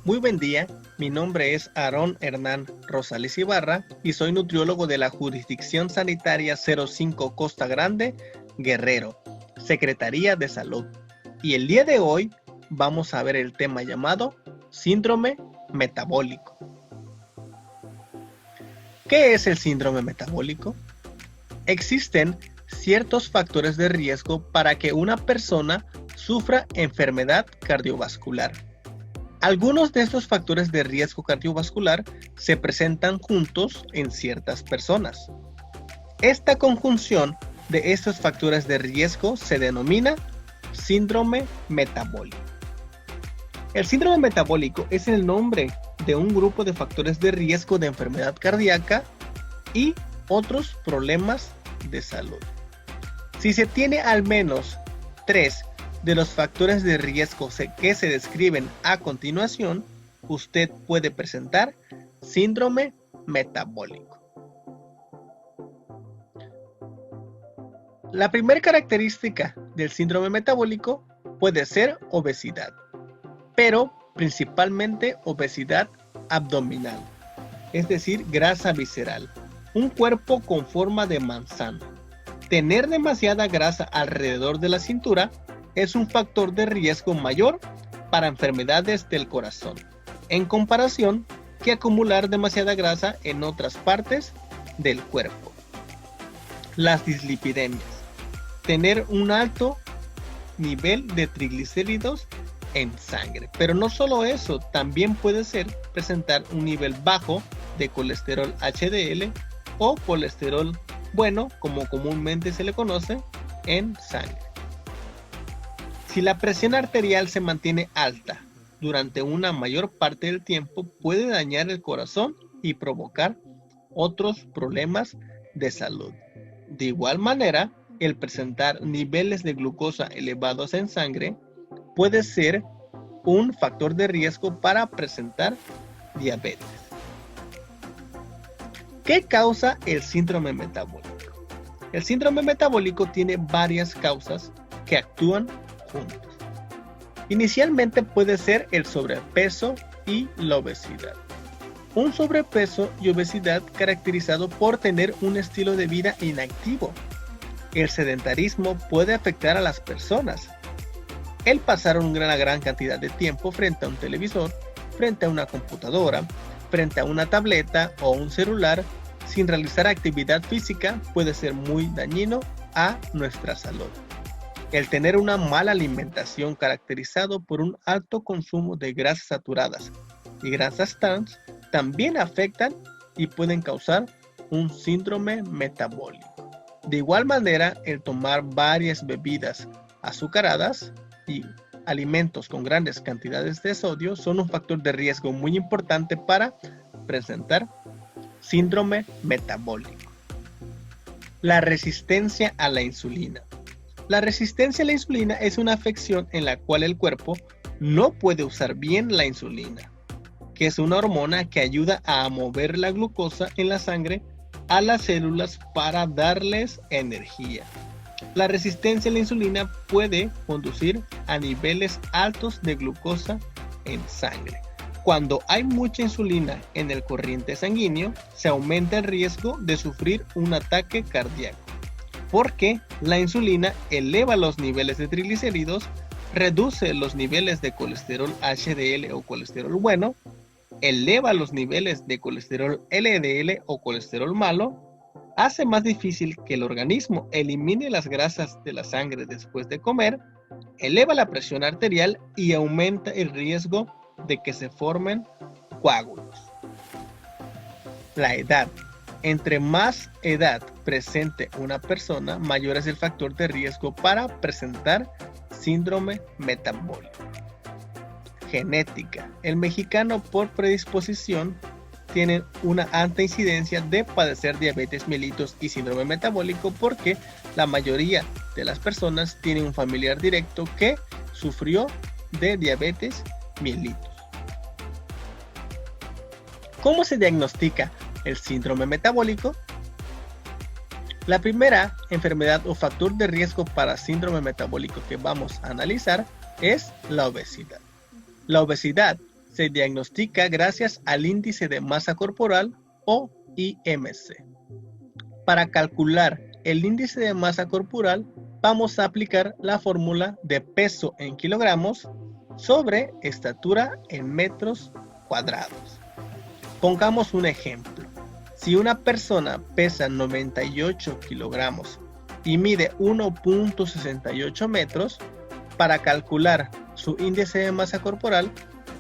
Muy buen día, mi nombre es Aarón Hernán Rosales Ibarra y soy nutriólogo de la Jurisdicción Sanitaria 05 Costa Grande, Guerrero, Secretaría de Salud. Y el día de hoy vamos a ver el tema llamado síndrome metabólico. ¿Qué es el síndrome metabólico? Existen ciertos factores de riesgo para que una persona sufra enfermedad cardiovascular. Algunos de estos factores de riesgo cardiovascular se presentan juntos en ciertas personas. Esta conjunción de estos factores de riesgo se denomina síndrome metabólico. El síndrome metabólico es el nombre de un grupo de factores de riesgo de enfermedad cardíaca y otros problemas de salud. Si se tiene al menos 3 de los factores de riesgo que se describen a continuación, usted puede presentar síndrome metabólico. La primera característica del síndrome metabólico puede ser obesidad, pero principalmente obesidad abdominal, es decir, grasa visceral, un cuerpo con forma de manzana. Tener demasiada grasa alrededor de la cintura es un factor de riesgo mayor para enfermedades del corazón, en comparación que acumular demasiada grasa en otras partes del cuerpo. Las dislipidemias. Tener un alto nivel de triglicéridos en sangre. Pero no solo eso, también puede ser presentar un nivel bajo de colesterol HDL o colesterol bueno, como comúnmente se le conoce, en sangre. Si la presión arterial se mantiene alta durante una mayor parte del tiempo, puede dañar el corazón y provocar otros problemas de salud. De igual manera, el presentar niveles de glucosa elevados en sangre puede ser un factor de riesgo para presentar diabetes. ¿Qué causa el síndrome metabólico? El síndrome metabólico tiene varias causas que actúan juntos. Inicialmente puede ser el sobrepeso y la obesidad. Un sobrepeso y obesidad caracterizado por tener un estilo de vida inactivo. El sedentarismo puede afectar a las personas. El pasar una gran cantidad de tiempo frente a un televisor, frente a una computadora, frente a una tableta o un celular, sin realizar actividad física puede ser muy dañino a nuestra salud. El tener una mala alimentación caracterizado por un alto consumo de grasas saturadas y grasas trans también afectan y pueden causar un síndrome metabólico. De igual manera, el tomar varias bebidas azucaradas y alimentos con grandes cantidades de sodio son un factor de riesgo muy importante para presentar síndrome metabólico. La resistencia a la insulina. La resistencia a la insulina es una afección en la cual el cuerpo no puede usar bien la insulina, que es una hormona que ayuda a mover la glucosa en la sangre a las células para darles energía. La resistencia a la insulina puede conducir a niveles altos de glucosa en sangre. Cuando hay mucha insulina en el corriente sanguíneo, se aumenta el riesgo de sufrir un ataque cardíaco, porque la insulina eleva los niveles de triglicéridos, reduce los niveles de colesterol HDL o colesterol bueno, eleva los niveles de colesterol LDL o colesterol malo, hace más difícil que el organismo elimine las grasas de la sangre después de comer, eleva la presión arterial y aumenta el riesgo de que se formen coágulos. La edad. Entre más edad presente una persona, mayor es el factor de riesgo para presentar síndrome metabólico. Genética. El mexicano por predisposición tiene una alta incidencia de padecer diabetes mellitus y síndrome metabólico porque la mayoría de las personas tienen un familiar directo que sufrió de diabetes mellitus. ¿Cómo se diagnostica el síndrome metabólico? La primera enfermedad o factor de riesgo para síndrome metabólico que vamos a analizar es la obesidad. La obesidad se diagnostica gracias al índice de masa corporal o IMC. Para calcular el índice de masa corporal, vamos a aplicar la fórmula de peso en kilogramos sobre estatura en metros cuadrados. Pongamos un ejemplo. Si una persona pesa 98 kilogramos y mide 1.68 metros, para calcular su índice de masa corporal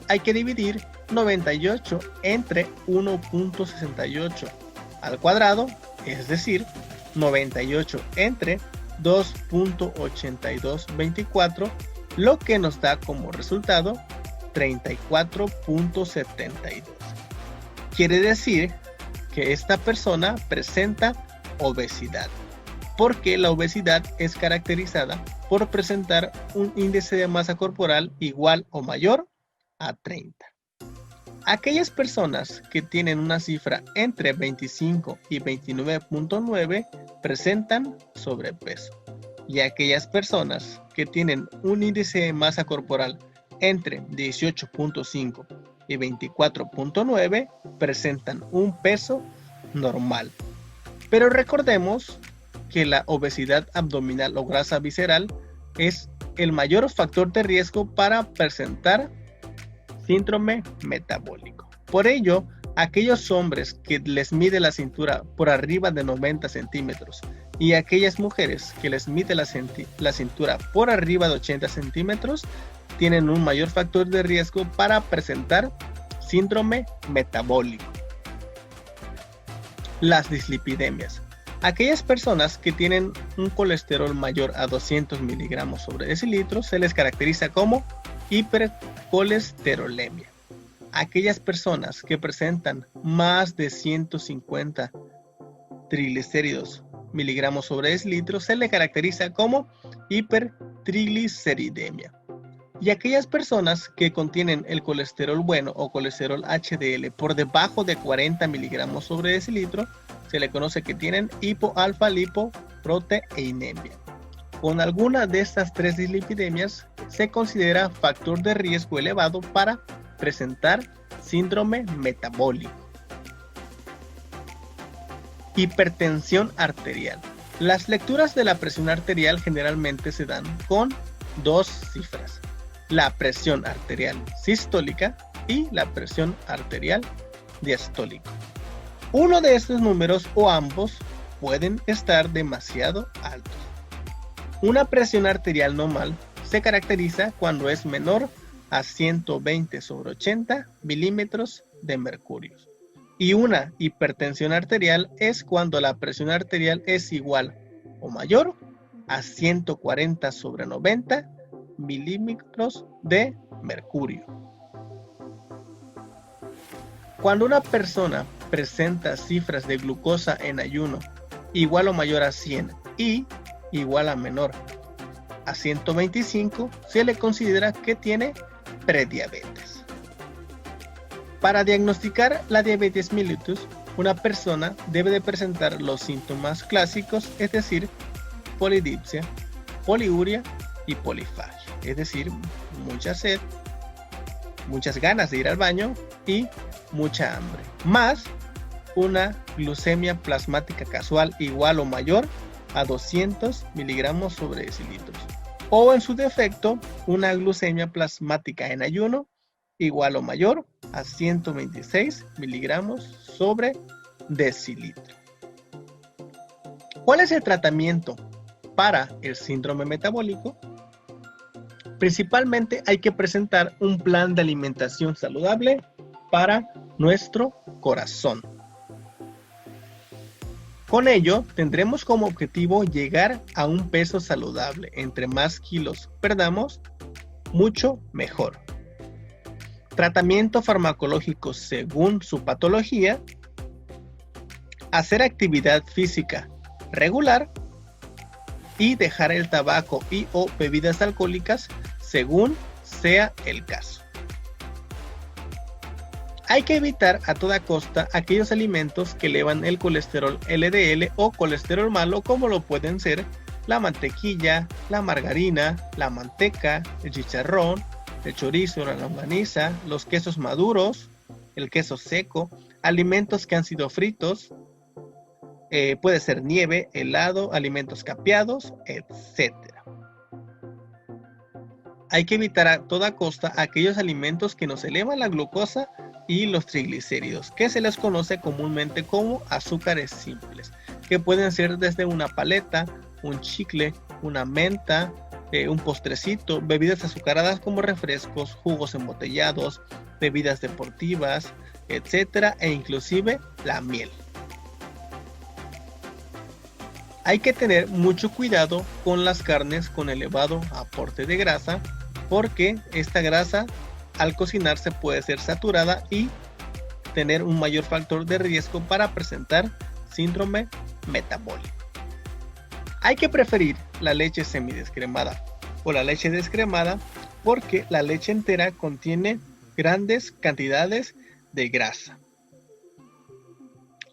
hay que dividir 98 entre 1.68 al cuadrado, es decir, 98 entre 2.8224, lo que nos da como resultado 34.72. Quiere decir que esta persona presenta obesidad, porque la obesidad es caracterizada por presentar un índice de masa corporal igual o mayor a 30. Aquellas personas que tienen una cifra entre 25 y 29.9 presentan sobrepeso, y aquellas personas que tienen un índice de masa corporal entre 18.5 y 24.9 presentan un peso normal. Pero recordemos que la obesidad abdominal o grasa visceral es el mayor factor de riesgo para presentar síndrome metabólico. Por ello, aquellos hombres que les mide la cintura por arriba de 90 centímetros y aquellas mujeres que les mide la cintura por arriba de 80 centímetros tienen un mayor factor de riesgo para presentar síndrome metabólico. Las dislipidemias. Aquellas personas que tienen un colesterol mayor a 200 miligramos sobre decilitro se les caracteriza como hipercolesterolemia. Aquellas personas que presentan más de 150 triglicéridos miligramos sobre decilitro se les caracteriza como hipertrigliceridemia. Y aquellas personas que contienen el colesterol bueno o colesterol HDL por debajo de 40 miligramos sobre decilitro se le conoce que tienen hipoalfa-lipoproteinemia. Con alguna de estas tres dislipidemias se considera factor de riesgo elevado para presentar síndrome metabólico. Hipertensión arterial. Las lecturas de la presión arterial generalmente se dan con dos cifras: la presión arterial sistólica y la presión arterial diastólica. Uno de estos números o ambos pueden estar demasiado altos. Una presión arterial normal se caracteriza cuando es menor a 120/80 milímetros de mercurio. Y una hipertensión arterial es cuando la presión arterial es igual o mayor a 140/90 milímetros de mercurio. Cuando una persona presenta cifras de glucosa en ayuno igual o mayor a 100 y igual a menor a 125, se le considera que tiene prediabetes. Para diagnosticar la diabetes mellitus, una persona debe de presentar los síntomas clásicos, es decir, polidipsia, poliuria y polifagia, es decir, mucha sed, muchas ganas de ir al baño y mucha hambre, más una glucemia plasmática casual igual o mayor a 200 miligramos sobre decilitros, o en su defecto una glucemia plasmática en ayuno igual o mayor a 126 miligramos sobre decilitro. ¿Cuál es el tratamiento para el síndrome metabólico? Principalmente hay que presentar un plan de alimentación saludable para nuestro corazón. Con ello, tendremos como objetivo llegar a un peso saludable. Entre más kilos perdamos, mucho mejor. Tratamiento farmacológico según su patología. Hacer actividad física regular. Y dejar el tabaco y o bebidas alcohólicas según sea el caso. Hay que evitar a toda costa aquellos alimentos que elevan el colesterol LDL o colesterol malo, como lo pueden ser la mantequilla, la margarina, la manteca, el chicharrón, el chorizo, la longaniza, los quesos maduros, el queso seco, alimentos que han sido fritos, puede ser nieve, helado, alimentos capeados, etc. Hay que evitar a toda costa aquellos alimentos que nos elevan la glucosa y los triglicéridos, que se les conoce comúnmente como azúcares simples, que pueden ser desde una paleta, un chicle, una menta, un postrecito, bebidas azucaradas como refrescos, jugos embotellados, bebidas deportivas, etcétera, e inclusive la miel. Hay que tener mucho cuidado con las carnes con elevado aporte de grasa, porque esta grasa al cocinarse puede ser saturada y tener un mayor factor de riesgo para presentar síndrome metabólico. Hay que preferir la leche semidescremada o la leche descremada porque la leche entera contiene grandes cantidades de grasa.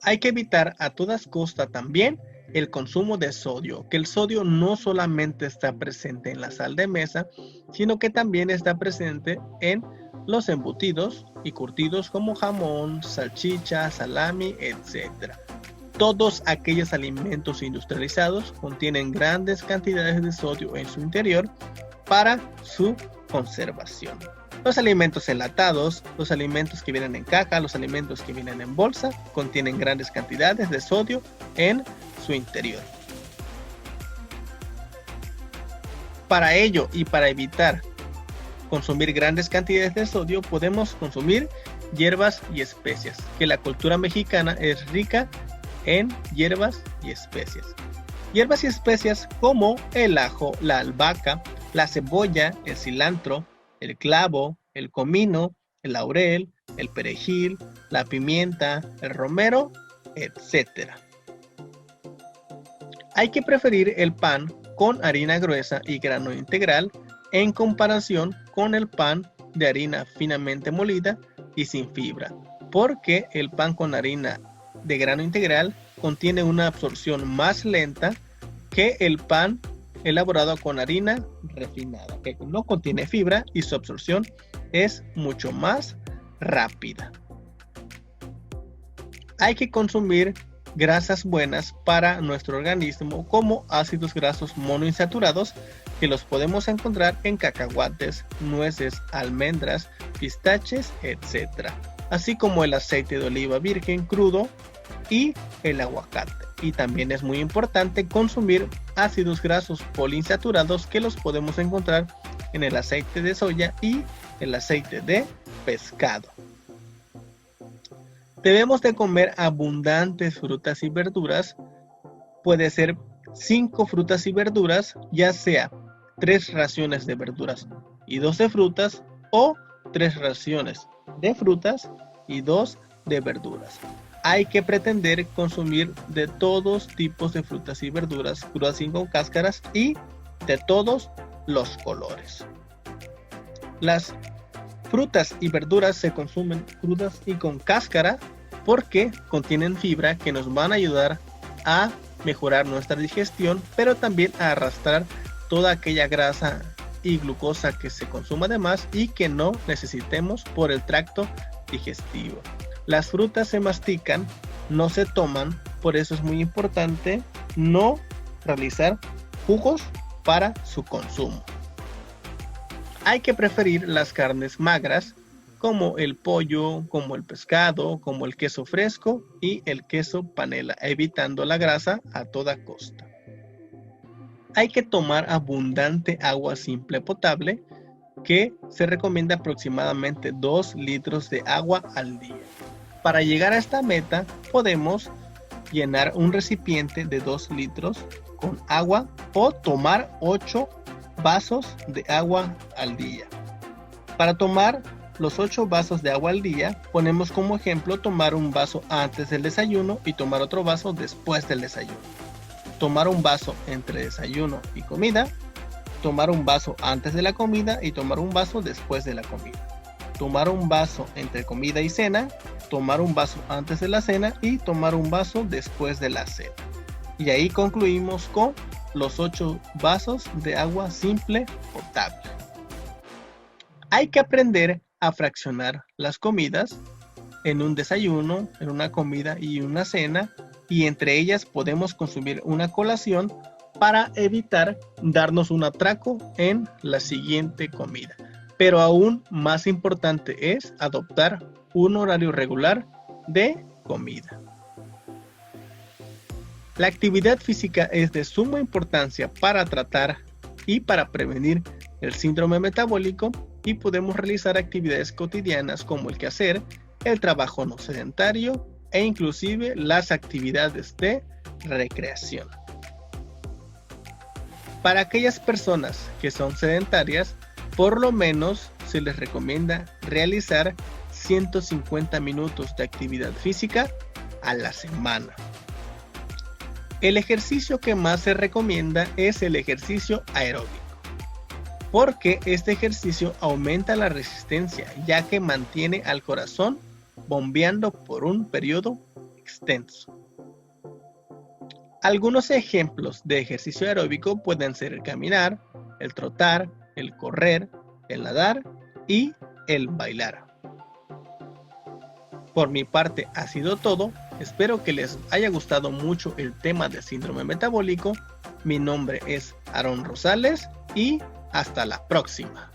Hay que evitar a todas costas también el consumo de sodio, que el sodio no solamente está presente en la sal de mesa, sino que también está presente en los embutidos y curtidos como jamón, salchicha, salami, etc. Todos aquellos alimentos industrializados contienen grandes cantidades de sodio en su interior para su conservación. Los alimentos enlatados, los alimentos que vienen en caja, los alimentos que vienen en bolsa, contienen grandes cantidades de sodio en su interior. Para ello y para evitar consumir grandes cantidades de sodio, podemos consumir hierbas y especias, que la cultura mexicana es rica en hierbas y especias. Hierbas y especias como el ajo, la albahaca, la cebolla, el cilantro, el clavo, el comino, el laurel, el perejil, la pimienta, el romero, etc. Hay que preferir el pan con harina gruesa y grano integral en comparación con el pan de harina finamente molida y sin fibra, porque el pan con harina de grano integral contiene una absorción más lenta que el pan elaborado con harina refinada, que no contiene fibra y su absorción es mucho más rápida. Hay que consumir grasas buenas para nuestro organismo como ácidos grasos monoinsaturados, que los podemos encontrar en cacahuates, nueces, almendras, pistaches, etc. Así como el aceite de oliva virgen crudo y el aguacate. Y también es muy importante consumir ácidos grasos poliinsaturados, que los podemos encontrar en el aceite de soya y el aceite de pescado. Debemos de comer abundantes frutas y verduras. Puede ser 5 frutas y verduras, ya sea 3 raciones de verduras y 2 de frutas, o 3 raciones de frutas y 2 de verduras. Hay que pretender consumir de todos tipos de frutas y verduras, crudas y con cáscaras, y de todos los colores. Las frutas y verduras se consumen crudas y con cáscara porque contienen fibra que nos van a ayudar a mejorar nuestra digestión, pero también a arrastrar toda aquella grasa y glucosa que se consuma de más y que no necesitemos por el tracto digestivo. Las frutas se mastican, no se toman, por eso es muy importante no realizar jugos para su consumo. Hay que preferir las carnes magras, como el pollo, como el pescado, como el queso fresco y el queso panela, evitando la grasa a toda costa. Hay que tomar abundante agua simple potable, que se recomienda aproximadamente 2 litros de agua al día. Para llegar a esta meta podemos llenar un recipiente de 2 litros con agua o tomar 8 vasos de agua al día. Para tomar los 8 vasos de agua al día, ponemos como ejemplo tomar un vaso antes del desayuno y tomar otro vaso después del desayuno. Tomar un vaso entre desayuno y comida, tomar un vaso antes de la comida y tomar un vaso después de la comida. Tomar un vaso entre comida y cena, tomar un vaso antes de la cena y tomar un vaso después de la cena. Y ahí concluimos con los 8 vasos de agua simple potable. Hay que aprender a fraccionar las comidas en un desayuno, en una comida y una cena, y entre ellas podemos consumir una colación para evitar darnos un atraco en la siguiente comida. Pero aún más importante es adoptar un horario regular de comida. La actividad física es de suma importancia para tratar y para prevenir el síndrome metabólico, y podemos realizar actividades cotidianas como el quehacer, el trabajo no sedentario e inclusive las actividades de recreación. Para aquellas personas que son sedentarias, por lo menos se les recomienda realizar 150 minutos de actividad física a la semana. El ejercicio que más se recomienda es el ejercicio aeróbico, porque este ejercicio aumenta la resistencia, ya que mantiene al corazón bombeando por un periodo extenso. Algunos ejemplos de ejercicio aeróbico pueden ser el caminar, el trotar, el correr, el nadar y el bailar. Por mi parte ha sido todo. Espero que les haya gustado mucho el tema del síndrome metabólico. Mi nombre es Aarón Rosales y hasta la próxima.